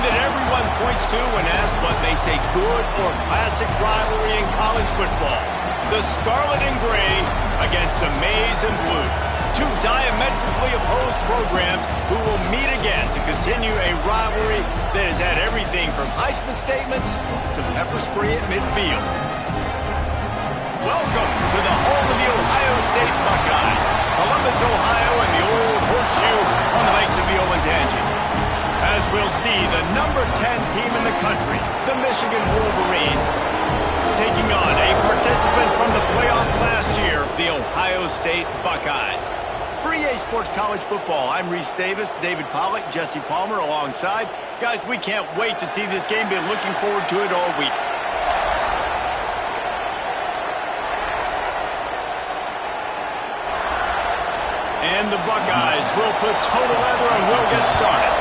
one that everyone points to when asked what makes a good or classic rivalry in college football. The Scarlet and Gray against the Maize and Blue. Two diametrically opposed programs who will meet again to continue a rivalry that has had everything from Heisman statements to pepper spray at midfield. Welcome to the home of the Ohio State Buckeyes, Columbus, Ohio, and the old horseshoe on the banks of the Olentangy. As we'll see, the number 10 team in the country, the Michigan Wolverines, taking on a participant from the playoff last year, the Ohio State Buckeyes. For EA Sports College Football, I'm Reese Davis, David Pollack, Jesse Palmer alongside. Guys, we can't wait to see this game. Been looking forward to it all week. And the Buckeyes will put total leather and we'll get started.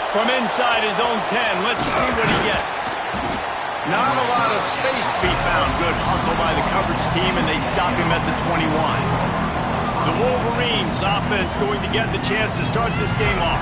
From inside his own 10, let's see what he gets. Not a lot of space to be found. Good hustle by the coverage team, and they stop him at the 21. The Wolverines offense going to get the chance to start this game off.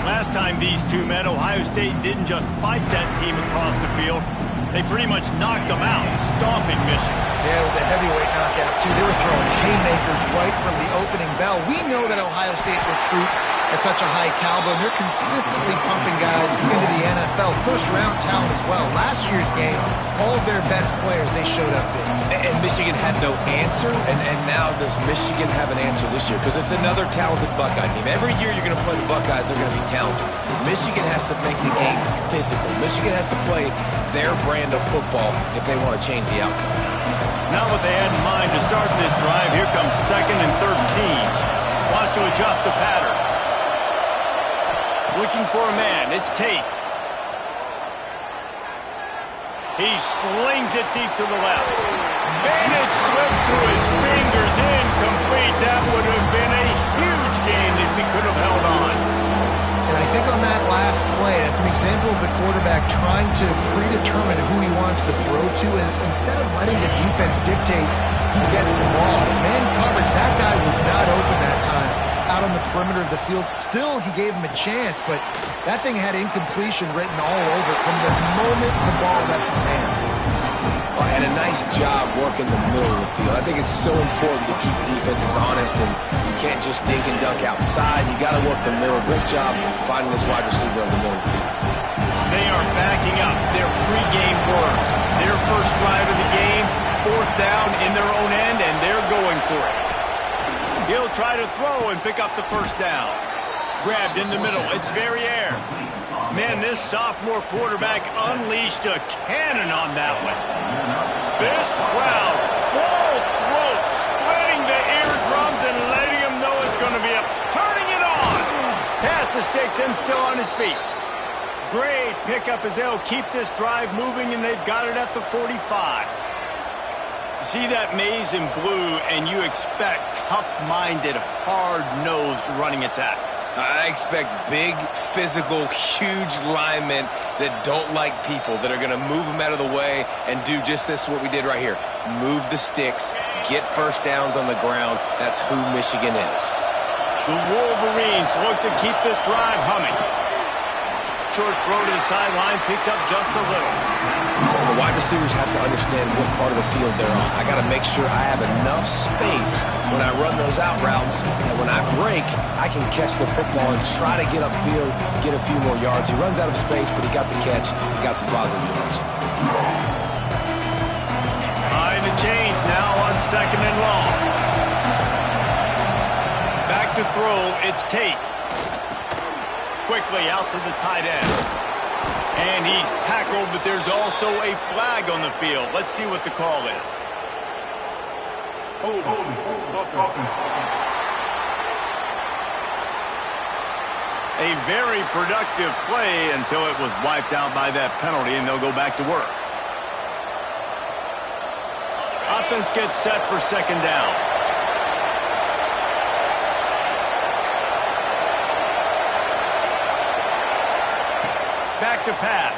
Last time these two met, Ohio State didn't just fight that team across the field. They pretty much knocked them out, stomping Michigan. Yeah, it was a heavyweight knockout, too. They were throwing haymakers right from the opening bell. We know that Ohio State recruits at such a high caliber, and they're consistently pumping guys into the NFL. First-round talent as well. Last year's game, all of their best players, they showed up big. And Michigan had no answer, and now does Michigan have an answer this year? Because it's another talented Buckeye team. Every year you're going to play the Buckeyes, they're going to be talented. Michigan has to make the game physical. Michigan has to play their brand of football if they want to change the outcome. Not what they had in mind to start this drive. Here comes 2nd and 13. Wants to adjust the pattern. Looking for a man. It's Tate. He slings it deep to the left. And it slips through his fingers. Incomplete. That would have been a huge gain if he could have held on. And I think on that last play, that's an example of the quarterback trying to predetermine who he wants to throw to, and instead of letting the defense dictate who gets the ball. Man coverage, that guy was not open that time out on the perimeter of the field. Still, he gave him a chance, but that thing had incompletion written all over it from the moment the ball left his hand. And a nice job working the middle of the field. I think it's so important to keep defenses honest, and you can't just dink and dunk outside. You got to work the middle. Great job finding this wide receiver on the middle of the field. They are backing up their pregame words. Their first drive of the game, 4th down in their own end, and they're going for it. He'll try to throw and pick up the first down. Grabbed in the middle. It's Verrier. Man, this sophomore quarterback unleashed a cannon on that one. This crowd, full throat, splitting the eardrums and letting him know it's going to be turning it on. Pass the sticks and still on his feet. Great pickup as they'll keep this drive moving, and they've got it at the 45. See that Maize and Blue, and you expect tough-minded, hard-nosed running attacks. I expect big, physical, huge linemen that don't like people, that are going to move them out of the way and do just this, what we did right here. Move the sticks, get first downs on the ground. That's who Michigan is. The Wolverines look to keep this drive humming. Short throw to the sideline, picks up just a little. The wide receivers have to understand what part of the field they're on. I got to make sure I have enough space when I run those out routes, and when I break, I can catch the football and try to get upfield, get a few more yards. He runs out of space, but he got the catch. He got some positive yards. Behind the chains now on 2nd and long. Back to throw, it's Tate. Quickly out to the tight end. And he's tackled, but there's also a flag on the field. Let's see what the call is. A very productive play until it was wiped out by that penalty, and they'll go back to work. Offense gets set for 2nd down. Back to pass.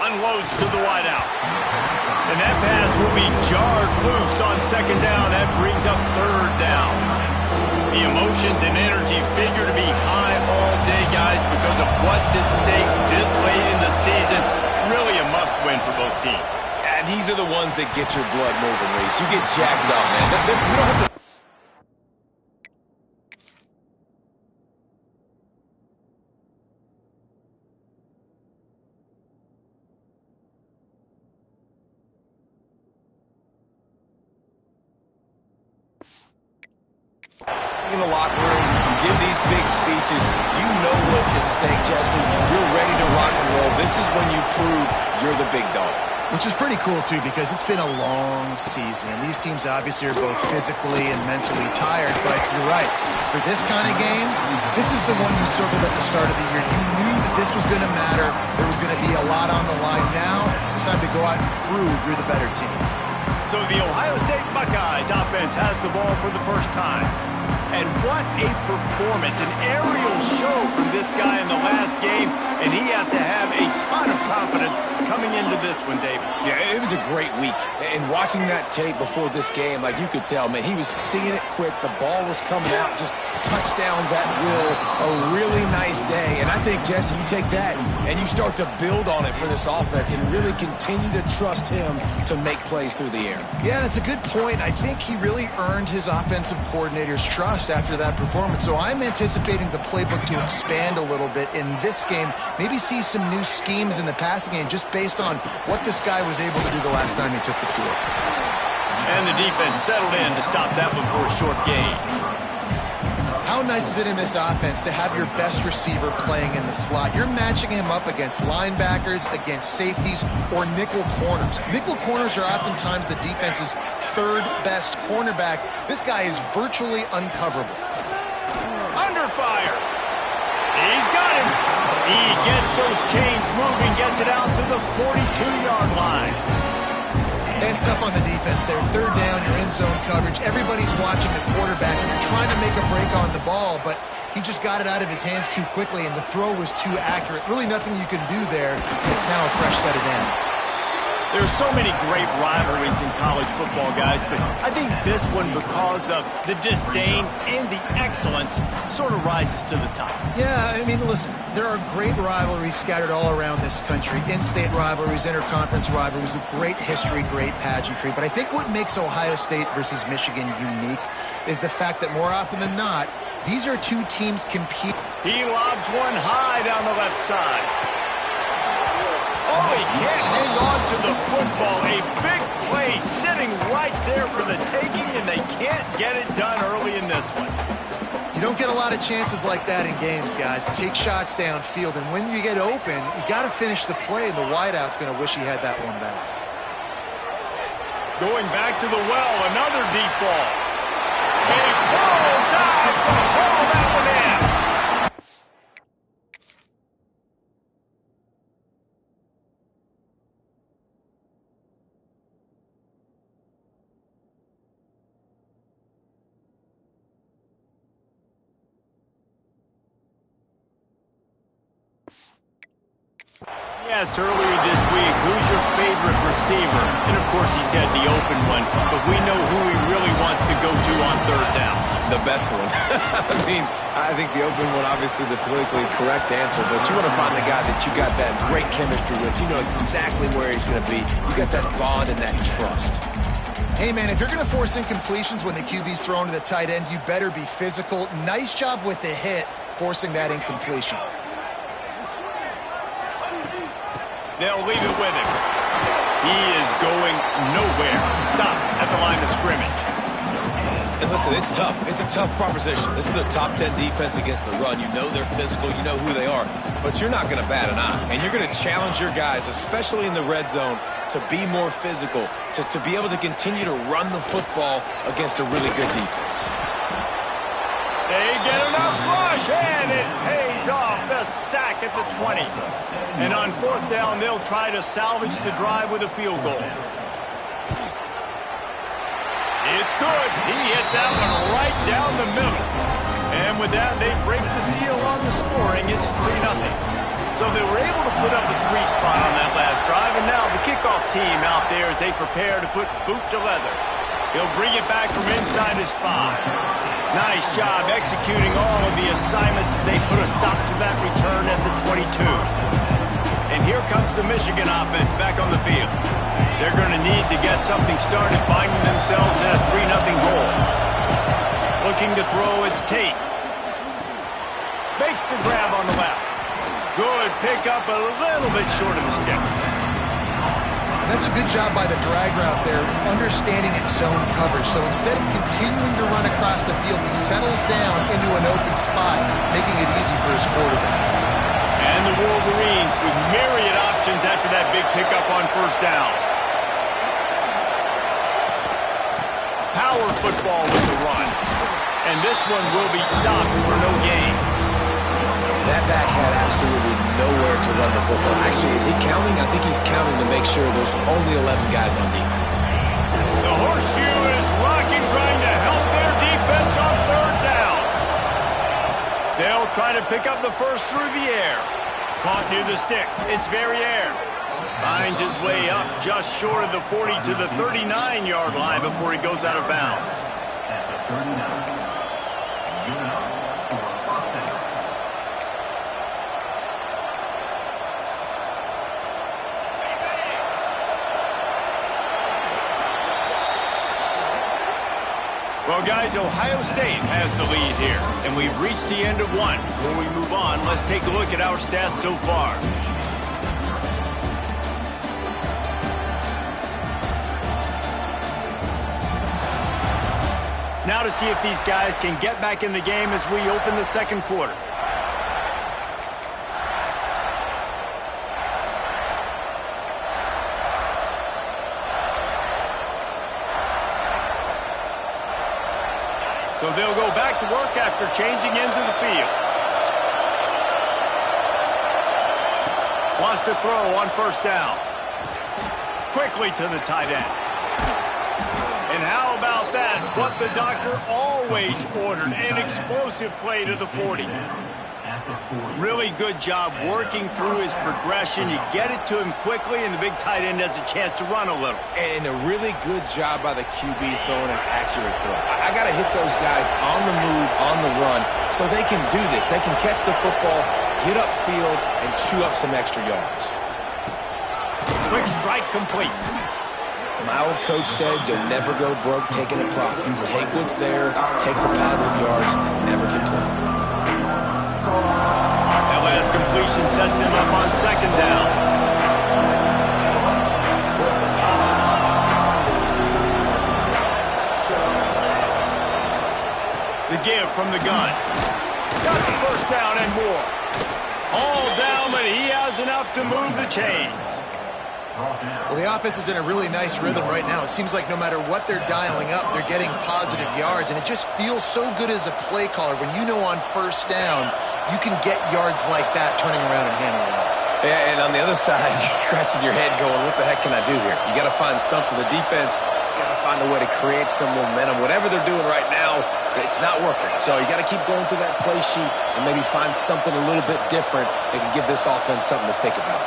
Unloads to the wideout. And that pass will be jarred loose on 2nd down. That brings up 3rd down. The emotions and energy figure to be What's at stake this late in the season? Really a must-win for both teams. These are the ones that get your blood moving, Reese. You get jacked up, man. We don't have to... in the locker room, give these big speeches. You know what's at stake, Jesse. You're ready to rock and roll. This is when you prove you're the big dog. Which is pretty cool, too, because it's been a long season, and these teams obviously are both physically and mentally tired, but you're right. For this kind of game, this is the one you circled at the start of the year. You knew that this was going to matter. There was going to be a lot on the line. Now, it's time to go out and prove you're the better team. So the Ohio State Buckeyes offense has the ball for the first time. And what a performance, an aerial show from this guy in the last game, and he has to have a ton of confidence coming into this one, David. Yeah, it was a great week. And watching that tape before this game, like you could tell, man, he was seeing it quick. The ball was coming out, just touchdowns at will. A really nice day. And I think, Jesse, you take that and you start to build on it for this offense and really continue to trust him to make plays through the air. Yeah, that's a good point. I think he really earned his offensive coordinator's trust after that performance. So I'm anticipating the playbook to expand a little bit in this game. Maybe see some new schemes in the passing game just based on what this guy was able to do the last time he took the field. And the defense settled in to stop that one for a short gain. How nice is it in this offense to have your best receiver playing in the slot? You're matching him up against linebackers, against safeties, or nickel corners. Nickel corners are oftentimes the defense's third best cornerback. This guy is virtually uncoverable. Under fire. He's got him. He gets those chains moving, gets it out to the 42-yard line. It's tough on the defense there. Third down, you're in zone coverage. Everybody's watching the quarterback, and you're trying to make a break on the ball, but he just got it out of his hands too quickly, and the throw was too accurate. Really nothing you can do there. It's now a fresh set of downs. There's so many great rivalries in college football, guys, but I think this one, because of the disdain and the excellence, sort of rises to the top. Yeah, I mean, listen, there are great rivalries scattered all around this country. In-state rivalries, interconference rivalries, of great history, great pageantry. But I think what makes Ohio State versus Michigan unique is the fact that more often than not, these are two teams competing. He lobs one high down the left side. Oh, he can't hang on to the football. A big play sitting right there for the taking, and they can't get it done early in this one. You don't get a lot of chances like that in games, guys. Take shots downfield, and when you get open, you got to finish the play, and the wideout's going to wish he had that one back. Going back to the well, another deep ball. A full dive to haul that one in. He asked earlier this week, who's your favorite receiver? And of course he said the open one, but we know who he really wants to go to on third down. The best one. I think the open one, obviously the politically correct answer, but you want to find the guy that you got that great chemistry with. You know exactly where he's going to be. You got that bond and that trust. Hey, man, if you're going to force incompletions when the QB's thrown to the tight end, you better be physical. Nice job with the hit, forcing that incompletion. They'll leave it with him. He is going nowhere. Stop at the line of scrimmage. And listen, it's tough. It's a tough proposition. This is the top 10 defense against the run. You know they're physical. You know who they are. But you're not going to bat an eye. And you're going to challenge your guys, especially in the red zone, to be more physical, to be able to continue to run the football against a really good defense. They get enough rush, and it pays off. The sack at the 20. And on fourth down, they'll try to salvage the drive with a field goal. It's good. He hit that one right down the middle. And with that, they break the seal on the scoring. It's 3-0. So they were able to put up a 3 spot on that last drive, and now the kickoff team out there as they prepare to put boot to leather. He'll bring it back from inside his 5. Nice job executing all of the assignments as they put a stop to that return at the 22. And here comes the Michigan offense back on the field. They're going to need to get something started, finding themselves in a 3-0 hole. Looking to throw, it's Tate. Makes the grab on the left. Good pickup, a little bit short of the sticks. That's a good job by the drag route there, understanding its zone coverage. So instead of continuing to run across the field, he settles down into an open spot, making it easy for his quarterback. And the Wolverines with myriad options after that big pickup on first down. Power football with the run. And this one will be stopped for no gain. That back had absolutely nowhere to run the football. Actually, is he counting? I think he's counting to make sure there's only 11 guys on defense. The horseshoe is rocking, trying to help their defense on third down. They'll try to pick up the first through the air. Caught near the sticks. It's very air. Finds his way up just short of the 40 to the 39-yard line before he goes out of bounds. At the 39. Well, guys, Ohio State has the lead here, and we've reached the end of one. Before we move on, let's take a look at our stats so far. Now to see if these guys can get back in the game as we open the second quarter. So they'll go back to work after changing into the field. Wants to throw on first down. Quickly to the tight end. And how about that? What the doctor always ordered, an explosive play to the 40. Really good job working through his progression. You get it to him quickly, and the big tight end has a chance to run a little. And a really good job by the QB throwing an accurate throw. I got to hit those guys on the move, on the run, so they can do this. They can catch the football, get upfield, and chew up some extra yards. Quick strike complete. My old coach said you'll never go broke taking a profit. You take what's there, take the positive yards, and never complain. That last completion sets him up on second down. The give from the gun. Got the first down and more. All down, but he has enough to move the chains. Well, the offense is in a really nice rhythm right now. It seems like no matter what they're dialing up, they're getting positive yards, and it just feels so good as a play caller when you know on first down you can get yards like that turning around and handing it off. Yeah, and on the other side, you're scratching your head going, what the heck can I do here? You got to find something. The defense has got to find a way to create some momentum. Whatever they're doing right now, it's not working. So you got to keep going through that play sheet and maybe find something a little bit different that can give this offense something to think about.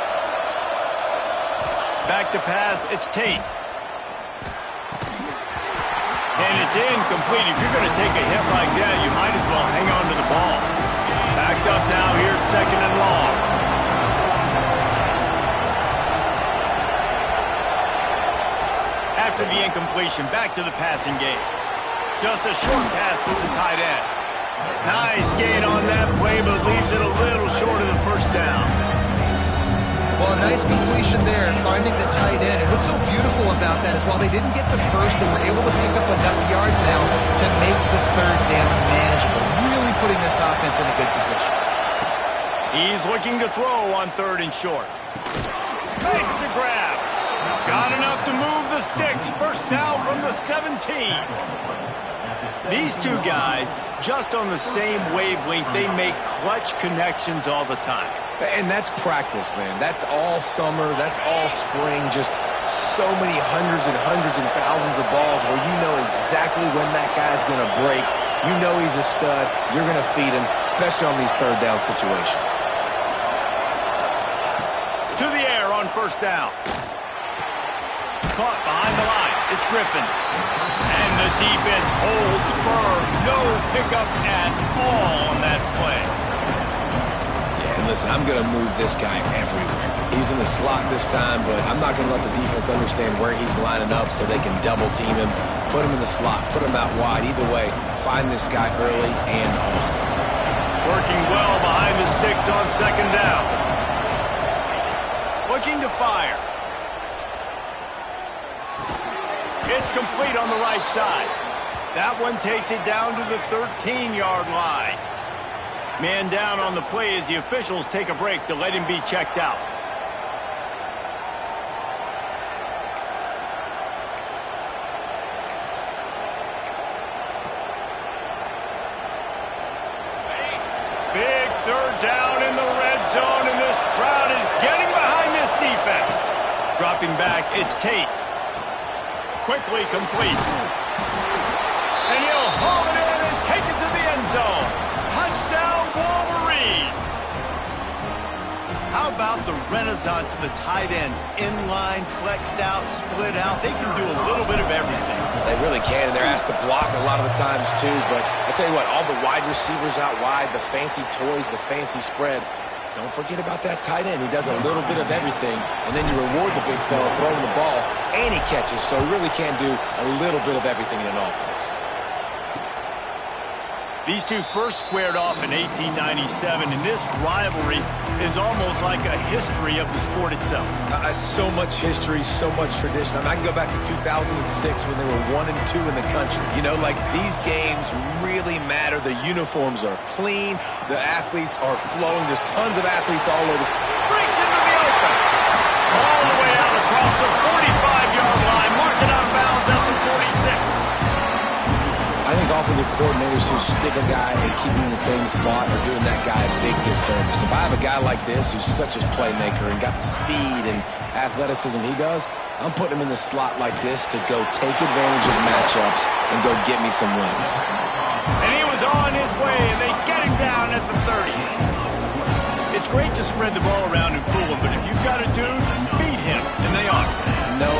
Back to pass, it's Tate. And it's incomplete. If you're going to take a hit like that, you might as well hang on to the ball. Backed up now, here's second and long. After the incompletion, back to the passing game. Just a short pass to the tight end. Nice gain on that play, but leaves it a little short of the first down. Well, a nice completion there, finding the tight end. And what's so beautiful about that is while they didn't get the first, they were able to pick up enough yards now to make the third down manageable. Really putting this offense in a good position. He's looking to throw on third and short. Makes the grab. Got enough to move the sticks. First down from the 17. These two guys, just on the same wavelength, they make clutch connections all the time. And that's practice, man. That's all summer. That's all spring. Just so many hundreds and thousands of balls where you know exactly when that guy's going to break. You know he's a stud. You're going to feed him, especially on these third down situations. To the air on first down. caught behind the line. It's Griffin. And the defense holds firm. No pickup at all on that play. Yeah, and listen, I'm going to move this guy everywhere. He's in the slot this time, but I'm not going to let the defense understand where he's lining up so they can double team him, put him in the slot, put him out wide. Either way, find this guy early and often. Working well behind the sticks on second down. Looking to fire. It's complete on the right side. That one takes it down to the 13-yard line. Man down on the play as the officials take a break to let him be checked out. Big third down in the red zone, and this crowd is getting behind this defense. Dropping back, it's Tate. Quickly complete. And he'll haul it in and take it to the end zone. Touchdown, Wolverines. How about the renaissance of the tight ends? Inline, flexed out, split out. They can do a little bit of everything. They really can, and they're asked to block a lot of the times too. But I tell you what, all the wide receivers out wide, the fancy toys, the fancy spread, don't forget about that tight end. He does a little bit of everything, and then you reward the big fella throwing the ball, and he catches, so he really can do a little bit of everything in an offense. These two first squared off in 1897, and this rivalry is almost like a history of the sport itself. So much history, so much tradition. I mean, I can go back to 2006 when they were 1-2 in the country. You know, like, these games really matter. The uniforms are clean. The athletes are flowing. There's tons of athletes all over. Breaks into the open. All the way out across the 45-yard line, marking out of bounds at the 46. I think offensive coordinators who stick a guy and keep him in the same spot are doing that guy a big disservice. If I have a guy like this who's such a playmaker and got the speed and athleticism he does, I'm putting him in the slot like this to go take advantage of matchups and go get me some wins. And he was on his way, and they get him down at the 30. It's great to spread the ball around and fool him, but if you've got a dude, feed him, and they are. No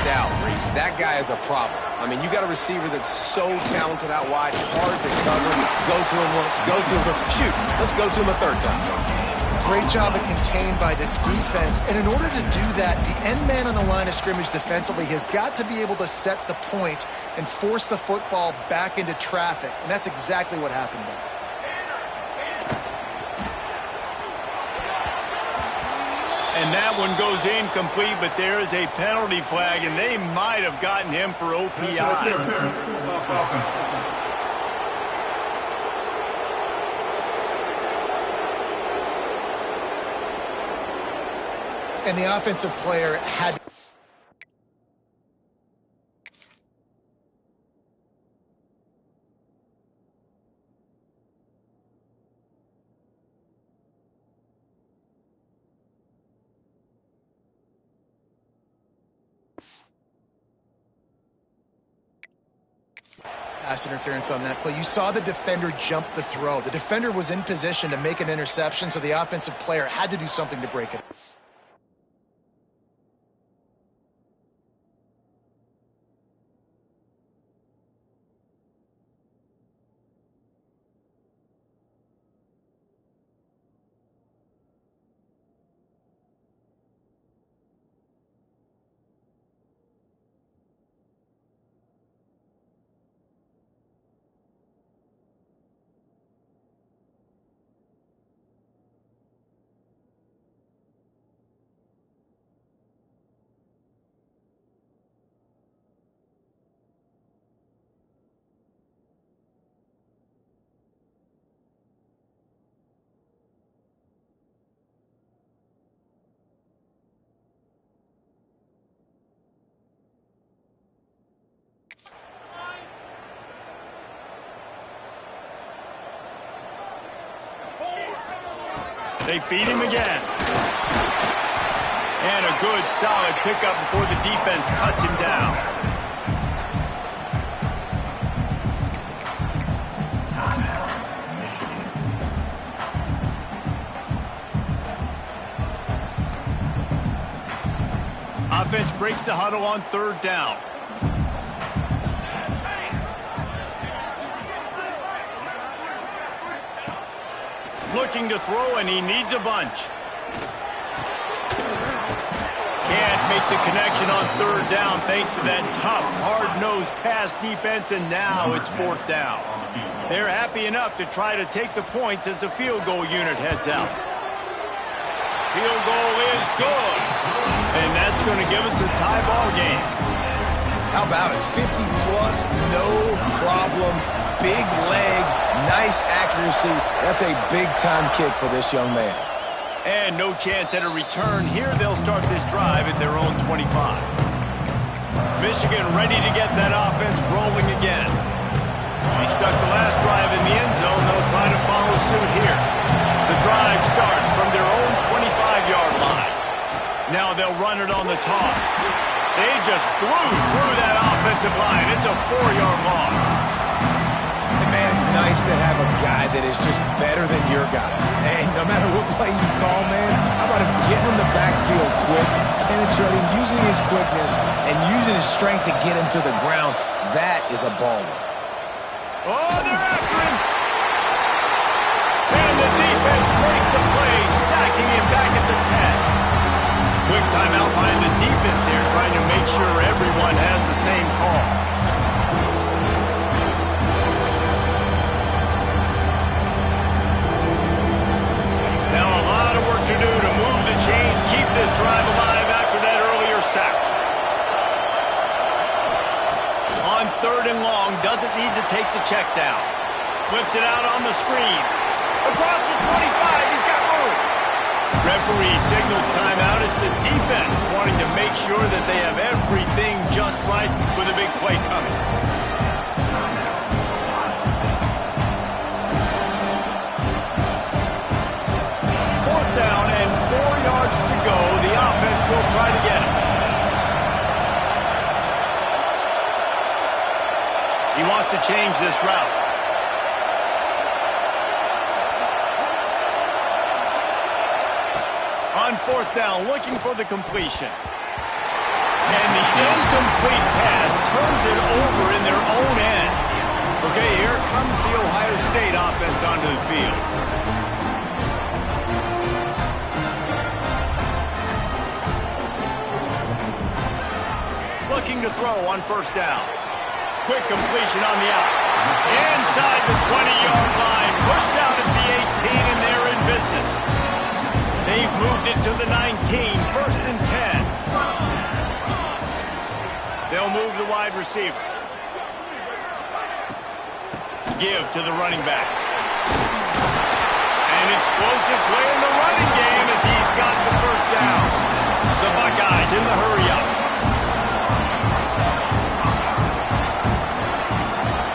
doubt, Reese. That guy is a problem. I mean, you got a receiver that's so talented out wide, hard to cover. Go to him once, go to him. Shoot, let's go to him a third time. Great job of contained by this defense. And in order to do that, the end man on the line of scrimmage defensively has got to be able to set the point and force the football back into traffic. And that's exactly what happened there. And that one goes incomplete, but there is a penalty flag, and they might have gotten him for OPI. And the offensive player had... pass interference on that play. You saw the defender jump the throw. The defender was in position to make an interception, so the offensive player had to do something to break it. They feed him again. And a good, solid pickup before the defense cuts him down. offense breaks the huddle on 3rd down. Looking to throw, and he needs a bunch. Can't make the connection on 3rd down thanks to that tough, hard-nosed pass defense, and now it's 4th down. They're happy enough to try to take the points as the field goal unit heads out. Field goal is good, and that's going to give us a tie ball game. How about it? 50-plus, no problem. Big leg, nice accuracy. That's a big-time kick for this young man. And no chance at a return here. They'll start this drive at their own 25. Michigan ready to get that offense rolling again. They stuck the last drive in the end zone. They'll try to follow suit here. The drive starts from their own 25-yard line. Now they'll run it on the toss. They just blew through that offensive line. It's a 4-yard loss. And man, it's nice to have a guy that is just better than your guys. And no matter what play you call, man, how about him getting in the backfield quick, penetrating, using his quickness, and using his strength to get him to the ground. That is a baller. Oh, they're after him. And the defense makes a play, sacking him back at the 10. Quick timeout by the defense there, trying to make sure everyone has the same call. Now a lot of work to do to move the chains, keep this drive alive after that earlier sack. On 3rd and long, doesn't need to take the check down. Flips it out on the screen. Across the 25, he's got room. Referee signals timeout as the defense wanting to make sure that they have everything just right with a big play coming. Down and 4 yards to go. The offense will try to get him. He wants to change this route. On 4th down, looking for the completion. And the incomplete pass turns it over in their own end. Okay, here comes the Ohio State offense onto the field. Looking to throw on 1st down. Quick completion on the out. Inside the 20-yard line. Pushed out at the 18, and they're in business. They've moved it to the 19. 1st and 10. They'll move the wide receiver. Give to the running back. An explosive play in the running game as he's got the 1st down. The Buckeyes in the hurry-up.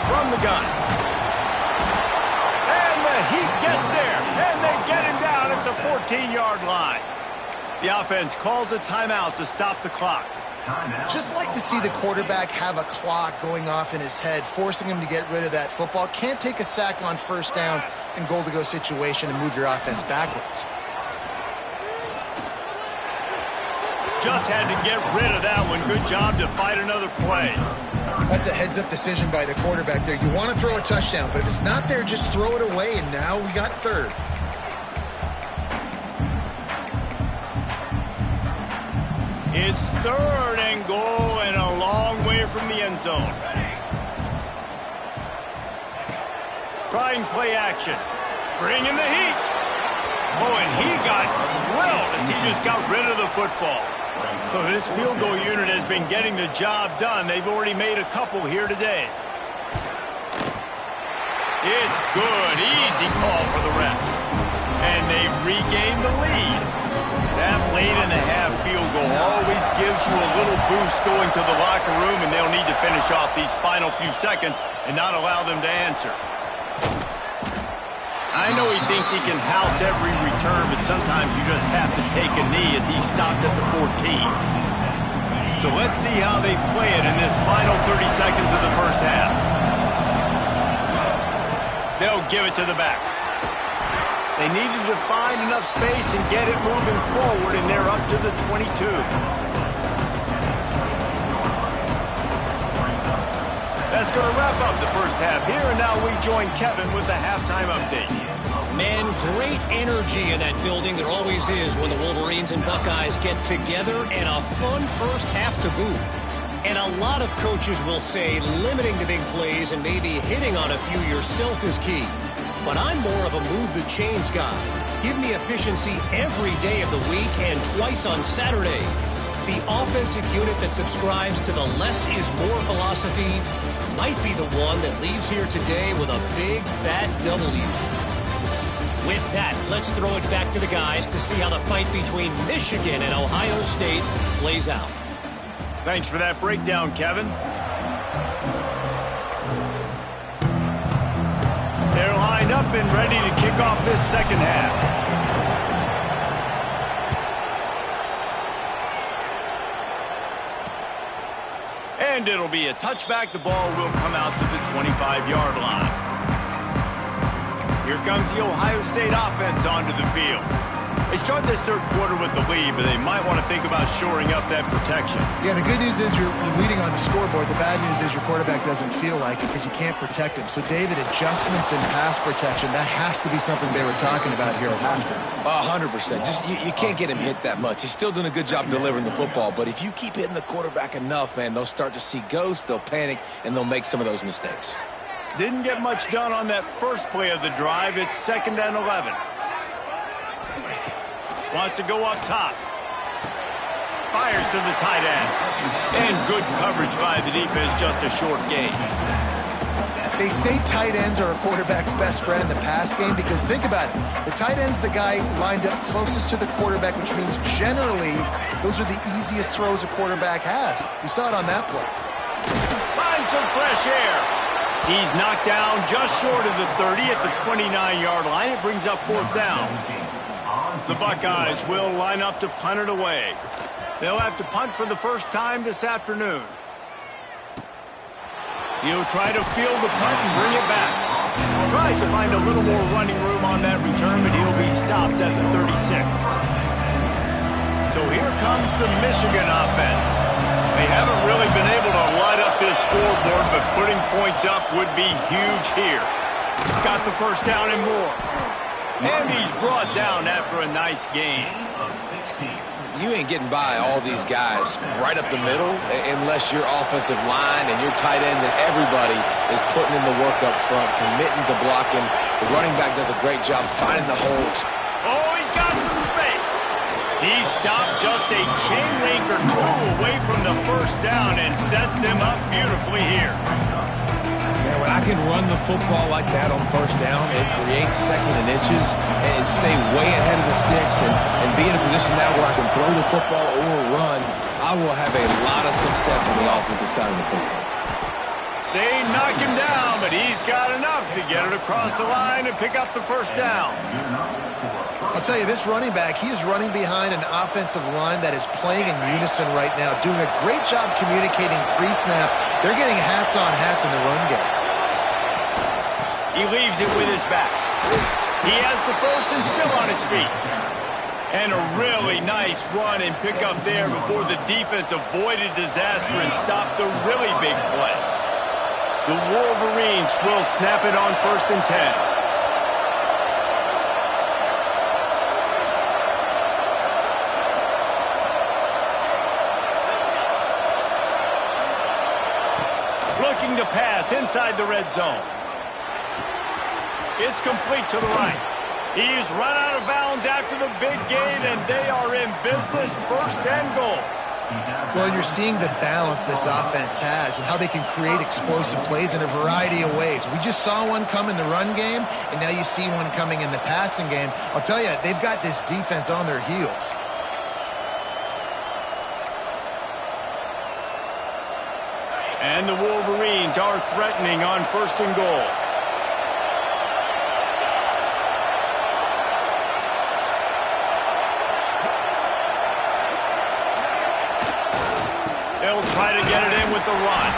From the gun. And the Heat gets there. And they get him down at the 14-yard line. The offense calls a timeout to stop the clock. Just like to see the quarterback have a clock going off in his head, forcing him to get rid of that football. Can't take a sack on 1st down in goal-to-go situation and move your offense backwards. Just had to get rid of that one. Good job to fight another play. That's a heads-up decision by the quarterback there. You want to throw a touchdown, but if it's not there, just throw it away, and now we got 3rd. It's 3rd and goal and a long way from the end zone. Trying play action. Bringing the heat. Oh, and he got drilled as he just got rid of the football. So this field goal unit has been getting the job done. They've already made a couple here today. It's good. Easy call for the refs. And they've regained the lead. That late in the half field goal always gives you a little boost going to the locker room, and they'll need to finish off these final few seconds and not allow them to answer. I know he thinks he can house every return, but sometimes you just have to take a knee as he stopped at the 14. So let's see how they play it in this final 30 seconds of the 1st half. They'll give it to the back. They needed to find enough space and get it moving forward, and they're up to the 22. That's going to wrap up the first half here, and now we join Kevin with the halftime update. Man, great energy in that building. There always is when the Wolverines and Buckeyes get together, and a fun first half to boot. And a lot of coaches will say limiting the big plays and maybe hitting on a few yourself is key. But I'm more of a move the chains guy. Give me efficiency every day of the week and twice on Saturday. The offensive unit that subscribes to the less is more philosophy might be the one that leaves here today with a big, fat W. With that, let's throw it back to the guys to see how the fight between Michigan and Ohio State plays out. Thanks for that breakdown, Kevin. They're lined up and ready to kick off this second half. And it'll be a touchback. The ball will come out to the 25-yard line. Here comes the Ohio State offense onto the field. They start this third quarter with the lead, but they might want to think about shoring up that protection. Yeah, the good news is you're leading on the scoreboard. The bad news is your quarterback doesn't feel like it because you can't protect him. So, David, adjustments in pass protection, that has to be something they were talking about here at halftime. 100%. Just you can't get him hit that much. He's still doing a good job delivering the football, but if you keep hitting the quarterback enough, man, they'll start to see ghosts, they'll panic, and they'll make some of those mistakes. Didn't get much done on that first play of the drive. It's 2nd and 11. Wants to go up top. Fires to the tight end. And good coverage by the defense, just a short gain. They say tight ends are a quarterback's best friend in the pass game because think about it. The tight end's the guy lined up closest to the quarterback, which means generally those are the easiest throws a quarterback has. You saw it on that play. Find some fresh air. He's knocked down just short of the 30 at the 29-yard line. It brings up 4th down. The Buckeyes will line up to punt it away. They'll have to punt for the first time this afternoon. He'll try to field the punt and bring it back. Tries to find a little more running room on that return, but he'll be stopped at the 36. So here comes the Michigan offense. They haven't really been able to light up this scoreboard, but putting points up would be huge here. Got the first down and more. And he's brought down after a nice gain. You ain't getting by all these guys right up the middle unless your offensive line and your tight ends and everybody is putting in the work up front, committing to blocking. The running back does a great job finding the holes. Oh, he's got some space. He stopped just a chain link or two away from the first down and sets them up beautifully here. Man, when I can run the football like that on first down, it creates 2nd and inches and stay way ahead of the sticks and be in a position now where I can throw the football or run, I will have a lot of success on the offensive side of the football. They knock him down, but he's got enough to get it across the line and pick up the first down. I'll tell you, this running back, he's running behind an offensive line that is playing in unison right now, doing a great job communicating pre-snap. They're getting hats on hats in the run game. He leaves it with his back. He has the first and still on his feet. And a really nice run and pick up there before the defense avoided disaster and stopped the really big play. The Wolverines will snap it on 1st and 10. Looking to pass inside the red zone. It's complete to the right. He's run out of bounds after the big gain, and they are in business, 1st and goal. Well, you're seeing the balance this offense has and how they can create explosive plays in a variety of ways. We just saw one come in the run game, and now you see one coming in the passing game. I'll tell you, they've got this defense on their heels. And the Wolverines are threatening on 1st and goal. They'll try to get it in with the run.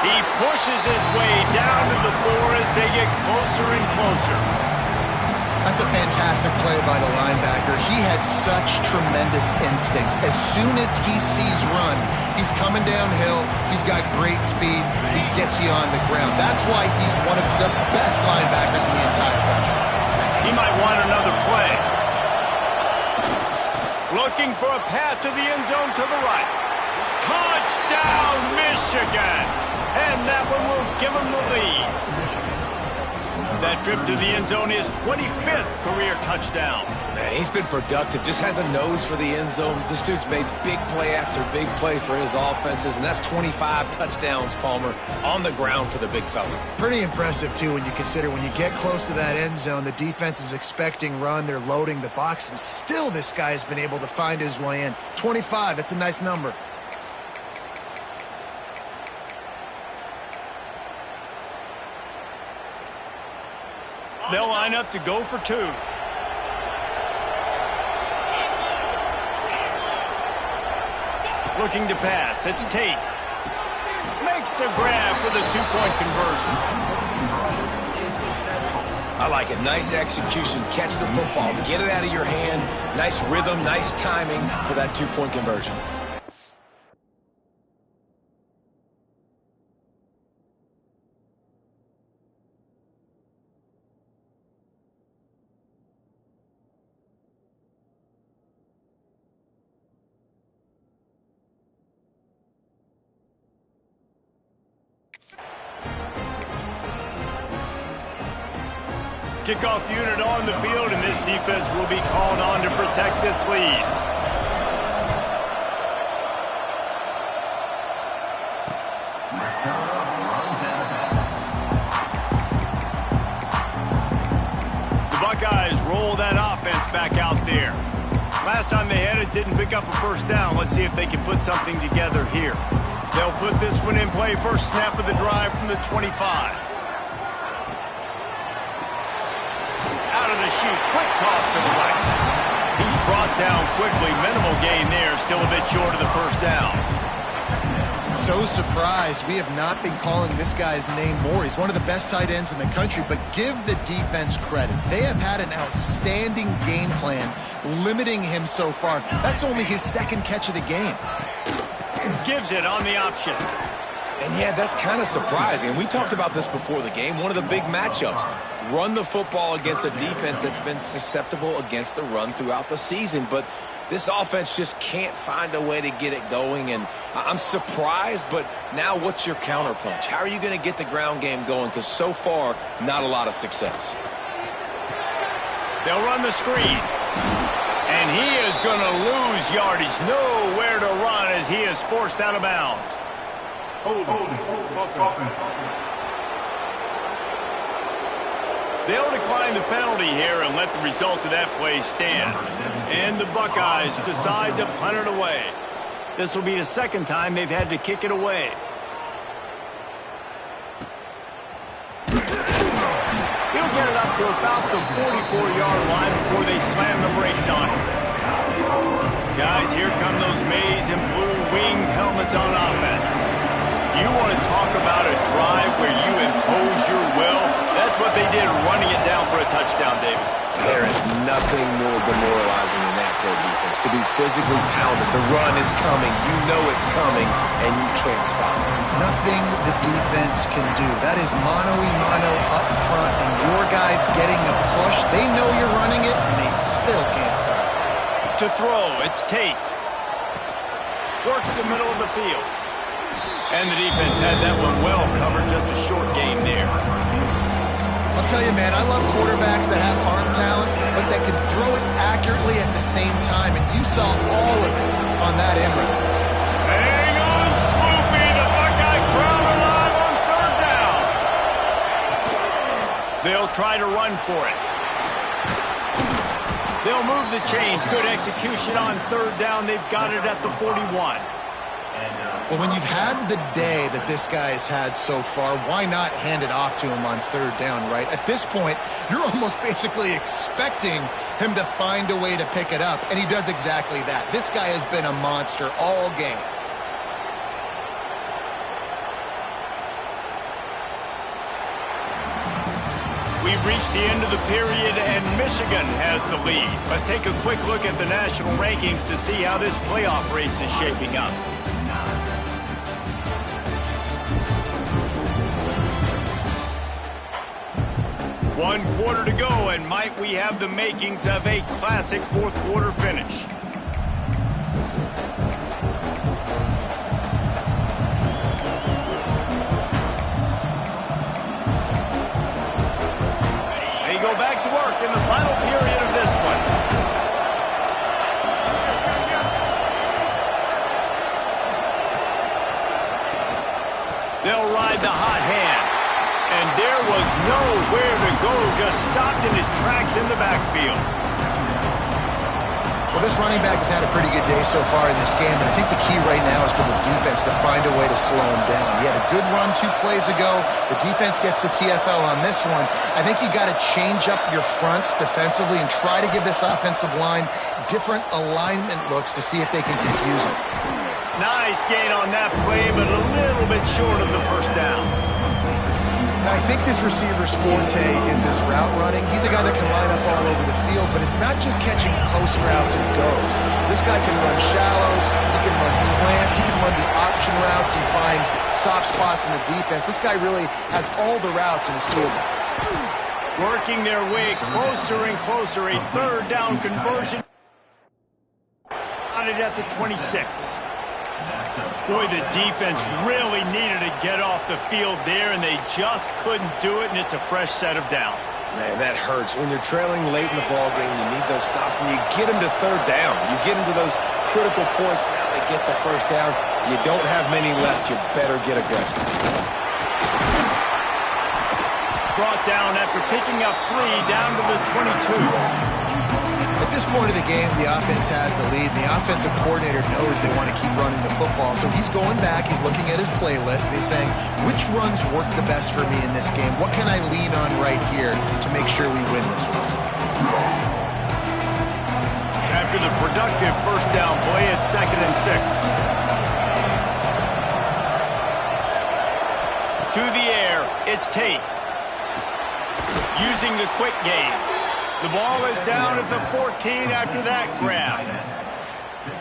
He pushes his way down to the 4 as they get closer and closer. That's a fantastic play by the linebacker. He has such tremendous instincts. As soon as he sees run, he's coming downhill. He's got great speed. He gets you on the ground. That's why he's one of the best linebackers in the entire country. He might want another play. Looking for a path to the end zone to the right. Touchdown, Michigan! And that one will give him the lead. That trip to the end zone is 25th career touchdown. Man, he's been productive, just has a nose for the end zone. This dude's made big play after big play for his offenses, and that's 25 touchdowns, Palmer, on the ground for the big fella. Pretty impressive, too, when you consider when you get close to that end zone, the defense is expecting run, they're loading the box, and still this guy has been able to find his way in. 25, that's a nice number. They'll line up to go for 2. Looking to pass. It's Tate. Makes the grab for the 2-point conversion. I like it. Nice execution. Catch the football. Get it out of your hand. Nice rhythm, nice timing for that 2-point conversion. Kickoff unit on the field, and this defense will be called on to protect this lead. The Buckeyes roll that offense back out there. Last time they had it, didn't pick up a first down. Let's see if they can put something together here. They'll put this one in play. First snap of the drive from the 25. Out of the chute, quick toss to the right. He's brought down quickly. Minimal gain there, still a bit short of the first down. So surprised we have not been calling this guy's name more. He's one of the best tight ends in the country, but give the defense credit. They have had an outstanding game plan limiting him so far. That's only his second catch of the game. Gives it on the option. And yeah, that's kind of surprising. And we talked about this before the game. One of the big matchups. Run the football against a defense that's been susceptible against the run throughout the season. But this offense just can't find a way to get it going. And I'm surprised, but now what's your counterpunch? How are you going to get the ground game going? Because so far, not a lot of success. They'll run the screen. And he is going to lose yardage. Nowhere to run as he is forced out of bounds. They'll decline the penalty here and let the result of that play stand. And the Buckeyes decide to punt it away. This will be the second time they've had to kick it away. He'll get it up to about the 44-yard line before they slam the brakes on him. Guys, here come those maize and blue winged helmets on offense. You want to talk about a drive where you impose your will? That's what they did, running it down for a touchdown, David. There is nothing more demoralizing than that for a defense. To be physically pounded. The run is coming. You know it's coming, and you can't stop it. Nothing the defense can do. That is mano-a-mano up front, and your guys getting a push. They know you're running it, and they still can't stop it. To throw, it's Tate. Works the middle of the field. And the defense had that one well covered, just a short game there. I'll tell you, man, I love quarterbacks that have arm talent, but that can throw it accurately at the same time, and you saw all of it on that end route. Hang on, Swoopy, the Buckeye crowd alive on third down. They'll try to run for it. They'll move the chains. Good execution on third down. They've got it at the 41. Well, when you've had the day that this guy has had so far, why not hand it off to him on third down, right? At this point, you're almost basically expecting him to find a way to pick it up, and he does exactly that. This guy has been a monster all game. We've reached the end of the period, and Michigan has the lead. Let's take a quick look at the national rankings to see how this playoff race is shaping up. One quarter to go, and might we have the makings of a classic fourth quarter finish. They go back to work in the final period of this one. They'll ride the hot hand. And there was nowhere to go, just stopped in his tracks in the backfield. Well, this running back has had a pretty good day so far in this game, and I think the key right now is for the defense to find a way to slow him down. He had a good run 2 plays ago. The defense gets the TFL on this one. I think you got to change up your fronts defensively and try to give this offensive line different alignment looks to see if they can confuse him. Nice gain on that play, but a little bit short of the first down. I think this receiver's forte is his route running. He's a guy that can line up all over the field, but it's not just catching post routes and goes. This guy can run shallows, he can run slants, he can run the option routes and find soft spots in the defense. This guy really has all the routes in his toolbox. Working their way closer and closer, a third down conversion. On it at the 26. Boy, the defense really needed to get off the field there, and they just couldn't do it, and it's a fresh set of downs. Man, that hurts. When you're trailing late in the ball game, you need those stops, and you get them to third down. You get them to those critical points. Now they get the first down. You don't have many left. You better get aggressive. Brought down after picking up 3 down to the 22. At this point of the game, the offense has the lead, and the offensive coordinator knows they want to keep running the football. So he's going back, he's looking at his playlist, and he's saying, which runs work the best for me in this game? What can I lean on right here to make sure we win this one? After the productive first down play, it's 2nd and 6. To the air, it's Tate. Using the quick game. The ball is down at the 14 after that grab.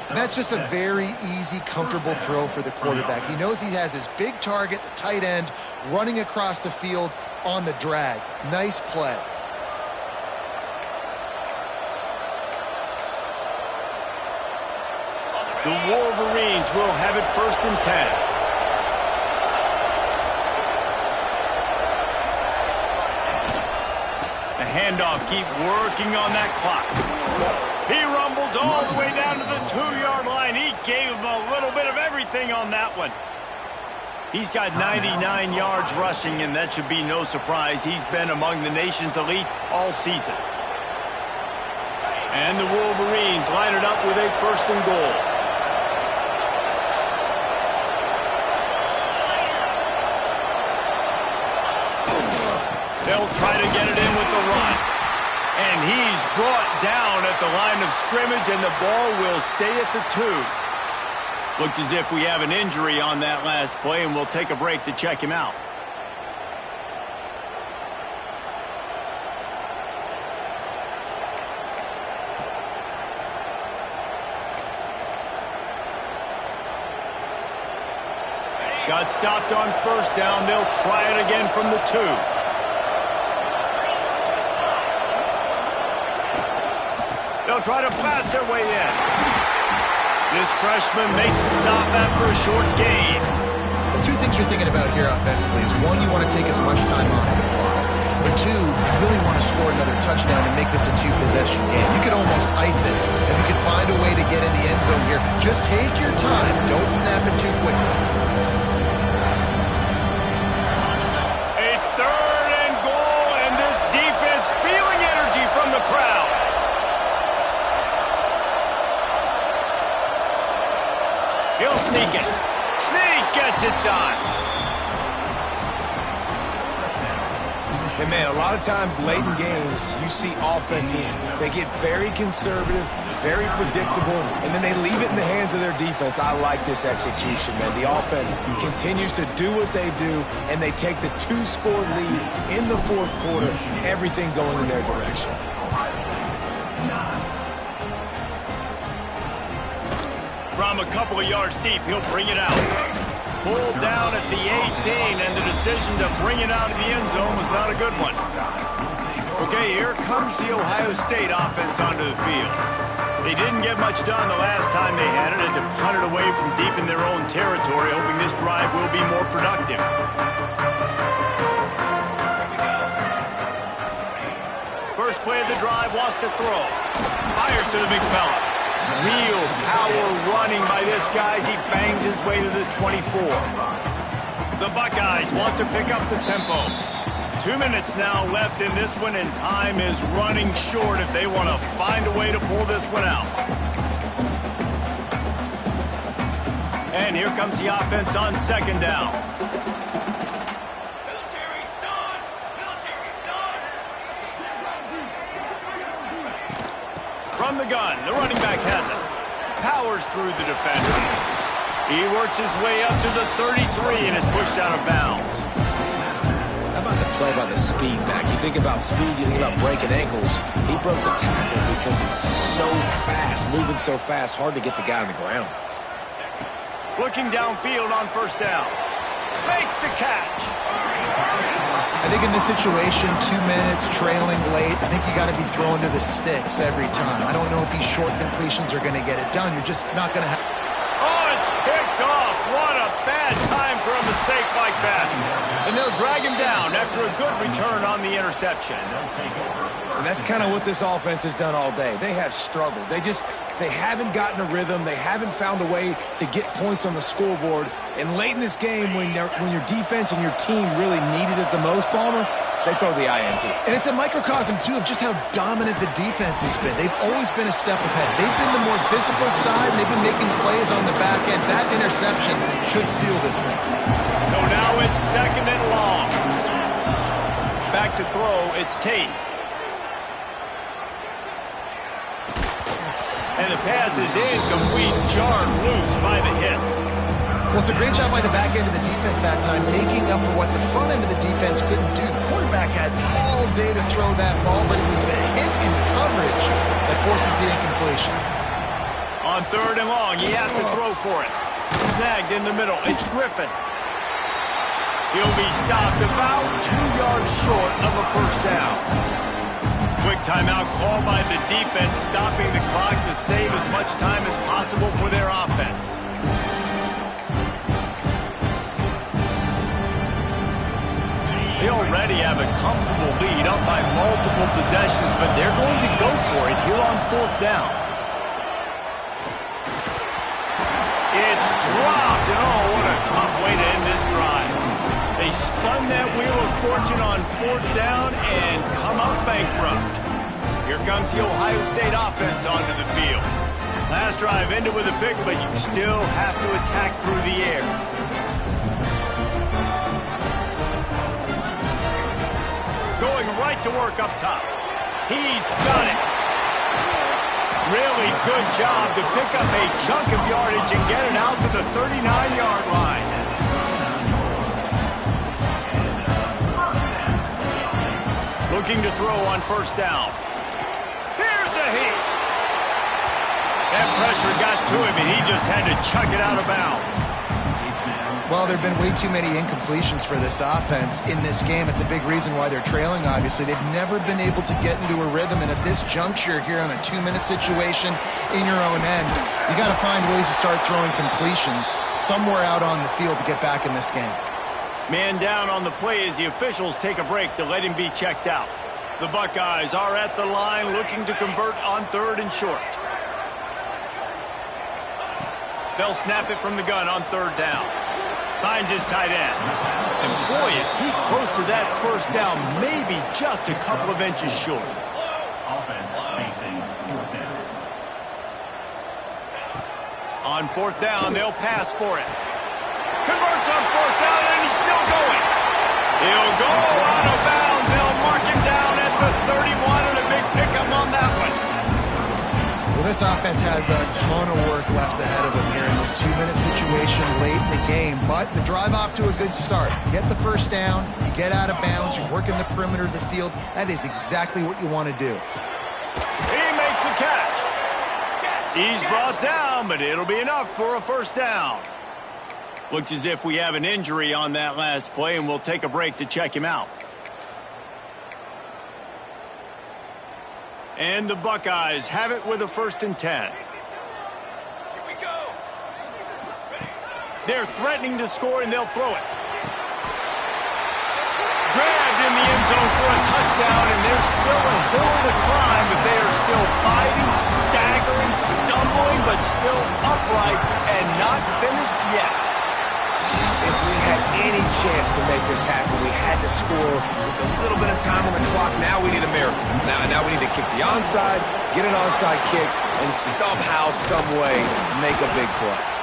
That's just a very easy, comfortable throw for the quarterback. He knows he has his big target, the tight end, running across the field on the drag. Nice play. The Wolverines will have it 1st and 10. Handoff, keep working on that clock. He rumbles all the way down to the 2-yard line. He gave him a little bit of everything on that one. He's got 99 yards rushing, and that should be no surprise. He's been among the nation's elite all season. And the Wolverines line it up with a 1st and goal. They'll try to get it in with the run. And he's brought down at the line of scrimmage, and the ball will stay at the 2. Looks as if we have an injury on that last play, and we'll take a break to check him out. Got stopped on 1st down. They'll try it again from the 2. They'll try to pass their way in. This freshman makes the stop after a short gain. Well, 2 things you're thinking about here offensively is, 1, you want to take as much time off the clock. But 2, you really want to score another touchdown to make this a 2-possession game. You could almost ice it if you could find a way to get in the end zone here. Just take your time. Don't snap it too quickly. A 3rd and goal, and this defense feeling energy from the crowd. He'll sneak it. Sneak gets it done. And man, a lot of times late in games, you see offenses, they get very conservative, very predictable, and then they leave it in the hands of their defense. I like this execution, man. The offense continues to do what they do, and they take the 2-score lead in the 4th quarter, everything going in their direction. From a couple of yards deep, he'll bring it out. Pulled down at the 18, and the decision to bring it out of the end zone was not a good one. Okay, here comes the Ohio State offense onto the field. They didn't get much done the last time they had it, and to punt it away from deep in their own territory, hoping this drive will be more productive. First play of the drive, wants to throw. Fires to the big fella. Real power running by this guy as he bangs his way to the 24. The Buckeyes want to pick up the tempo. 2 minutes now left in this one, and time is running short if they want to find a way to pull this one out. And here comes the offense on second down. From the gun, the running back has it. Powers through the defender. He works his way up to the 33 and is pushed out of bounds. How about the play by the speed back? You think about speed, you think about breaking ankles. He broke the tackle because he's so fast, moving so fast, hard to get the guy on the ground. Looking downfield on first down. Makes the catch. I think in this situation, 2 minutes, trailing late, I think you got to be throwing to the sticks every time. I don't know if these short completions are going to get it done. You're just not going to have... Oh, it's picked off. What a bad time for a mistake like that. And they'll drag him down after a good return on the interception. And that's kind of what this offense has done all day. They have struggled. They haven't gotten a rhythm. They haven't found a way to get points on the scoreboard. And late in this game, when your defense and your team really needed it the most, Palmer, they throw the INT. And it's a microcosm, too, of just how dominant the defense has been. They've always been a step ahead. They've been the more physical side, and they've been making plays on the back end. That interception should seal this thing. So now it's second and long. Back to throw, it's Tate. And the pass is incomplete, jarred loose by the hit. Well, it's a great job by the back end of the defense that time, making up for what the front end of the defense couldn't do. The quarterback had all day to throw that ball, but it was the hit in coverage that forces the incompletion. On third and long, he has to throw for it. Snagged in the middle, it's Griffin. He'll be stopped about 2 yards short of a first down. Quick timeout call by the defense, stopping the clock to save as much time as possible for their offense. They already have a comfortable lead, up by multiple possessions, but they're going to go for it here on fourth down. It's dropped, and oh, what a tough way to end this drive. They spun that wheel of fortune on fourth down and come up bankrupt. Here comes the Ohio State offense onto the field. Last drive ended with a pick, but you still have to attack through the air. Going right to work up top. He's got it. Really good job to pick up a chunk of yardage and get it out to the 39-yard line. Looking to throw on first down. Here's a heat. That pressure got to him, and he just had to chuck it out of bounds. Well, there have been way too many incompletions for this offense in this game. It's a big reason why they're trailing, obviously. They've never been able to get into a rhythm, and at this juncture here on a 2-minute situation in your own end, you got to find ways to start throwing completions somewhere out on the field to get back in this game. Man down on the play as the officials take a break to let him be checked out. The Buckeyes are at the line looking to convert on third and short. They'll snap it from the gun on third down. Finds his tight end. And boy, is he close to that first down, maybe just a couple of inches short. Offense facing fourth down. On fourth down, they'll pass for it. Converts on fourth down, and he's still going. He'll go out of bounds. They'll mark him down at the 31, and a big pickup on that one. Well, this offense has a ton of work left ahead of them here in this 2-minute situation late in the game. But the drive off to a good start. You get the first down, you get out of bounds, you're working the perimeter of the field. That is exactly what you want to do. He makes the catch. He's brought down, but it'll be enough for a first down. Looks as if we have an injury on that last play, and we'll take a break to check him out. And the Buckeyes have it with a 1st and 10. They're threatening to score, and they'll throw it. Grabbed in the end zone for a touchdown, and there's still a hill to climb, but they are still fighting, staggering, stumbling, but still upright and not finished yet. If we had any chance to make this happen, we had to score with a little bit of time on the clock. Now we need a miracle. Now we need to kick the onside, get an onside kick, and somehow, some way, make a big play.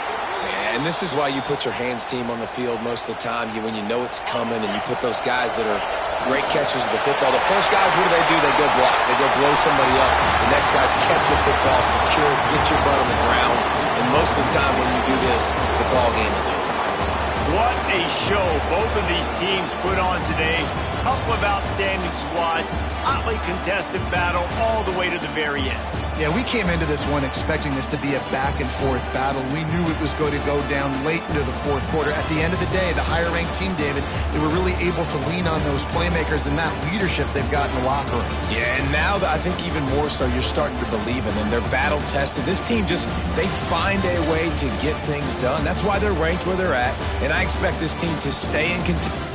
And this is why you put your hands team on the field most of the time. When you know it's coming, and you put those guys that are great catchers of the football. The first guys, what do? They go block. They go blow somebody up. The next guys catch the football, secure, get your butt on the ground. And most of the time when you do this, the ball game is over. What a show both of these teams put on today. Couple of outstanding squads, hotly contested battle all the way to the very end. Yeah, we came into this one expecting this to be a back-and-forth battle. We knew it was going to go down late into the 4th quarter. At the end of the day, the higher-ranked team, David, they were really able to lean on those playmakers and that leadership they've got in the locker room. Yeah, and now I think even more so, you're starting to believe in them. They're battle-tested. This team they find a way to get things done. That's why they're ranked where they're at, and I expect this team to stay in contention.